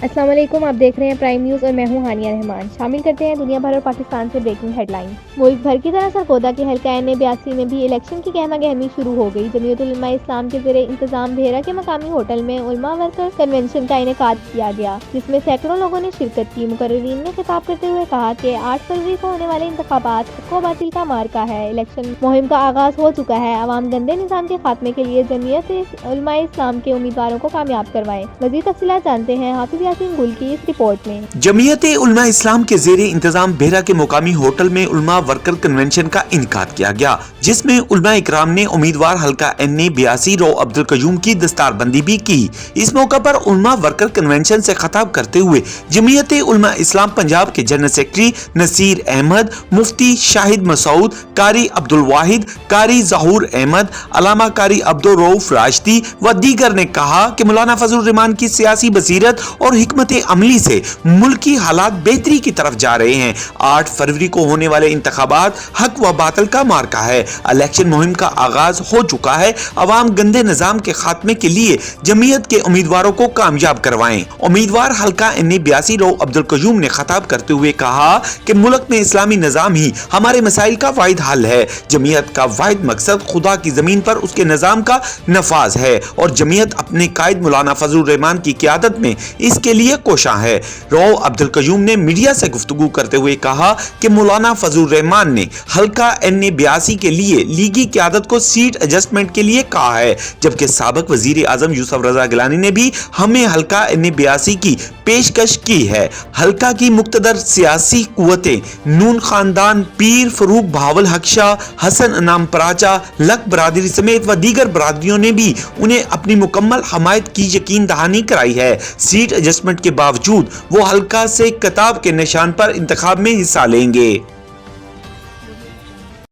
السلام علیکم، آپ دیکھ رہے ہیں پرائم نیوز اور میں ہوں ہانیہ رحمان۔ شامل کرتے ہیں دنیا بھر اور پاکستان سے بریکنگ ہیڈ لائن۔ ملک بھر کی طرح سرگودا کے حلقہ این82 میں بھی الیکشن کی گہما گہمی شروع ہو گئی۔ جمعیت علماء اسلام کے زیر انتظام بھیرا کے مقامی ہوٹل میں علماء ورکر کنونشن کا انعقاد کیا گیا، جس میں سینکڑوں لوگوں نے شرکت کی۔ مقررین نے خطاب کرتے ہوئے کہا کہ 8 فروری کو ہونے والے انتخابات حق و باطل کا معرکہ ہے۔ الیکشن مہم کا آغاز ہو چکا ہے۔ عوام گندے نظام کے خاتمے کے لیے جمعیت علماء اسلام کے امیدواروں کو کامیاب کروائیں۔ مزید تفصیلات جانتے ہیں حافظ یاسین گل کی اس رپورٹ میں۔ جمعیت علماء اسلام کے زیر انتظام بھیرا کے مقامی ہوٹل میں علماء ورکر کنونشن کا انعقاد کیا گیا، جس میں علماء اکرام نے امیدوار حلقہ این82 رو عبدالقیوم کی دستار بندی بھی کی۔ اس موقع پر علماء ورکر کنونشن سے خطاب کرتے ہوئے جمعیت علماء اسلام پنجاب کے جنرل سیکرٹری نصیر احمد، مفتی شاہد مسعود، قاری عبدالواحد، قاری ظہور احمد، علامہ قاری عبدالرؤف راشدی و دیگر نے کہا کہ مولانا فضل الرحمان کی سیاسی بصیرت اور حکمت عملی سے ملکی حالات بہتری کی طرف جا رہے ہیں۔ 8 فروری کو ہونے والے انتخابات حق و باطل کا معرکہ ہے۔ الیکشن مہم کا آغاز ہو چکا ہے۔ عوام گندے نظام کے خاتمے کے لیے جمعیت کے امیدواروں کو کامیاب کروائیں۔ امیدوار حلقہ این82 رو عبدالقیوم نے خطاب کرتے ہوئے کہا کہ ملک میں اسلامی نظام ہی ہمارے مسائل کا واحد حل ہے۔ جمعیت کا واحد مقصد خدا کی زمین پر اس کے نظام کا نفاذ ہے اور جمعیت اپنے قائد مولانا فضل الرحمان کی قیادت میں اس کے لیے کوشاں ہے۔ رو عبدالقیوم نے میڈیا سے گفتگو کرتے ہوئے کہا کہ مولانا فضل الرحمان نے حلقہ این82 کے لیے لیگی قیادت کو سیٹ ایڈجسٹمنٹ کے لیے کہا ہے، جبکہ سابق وزیر اعظم یوسف رضا گیلانی نے بھی ہمیں حلقہ این82 کی پیشکش کی ہے۔ حلقہ کی مقتدر سیاسی قوتیں نون خاندان، پیر فروغ بہاول حق شاہ، حسن انعام پراچا، لک برادری سمیت و دیگر برادریوں نے بھی انہیں اپنی مکمل حمایت کی یقین دہانی کرائی ہے۔ سیٹ ایڈجسٹمنٹ کے باوجود وہ حلقہ سے کتاب کے نشان پر انتخاب میں حصہ لیں گے۔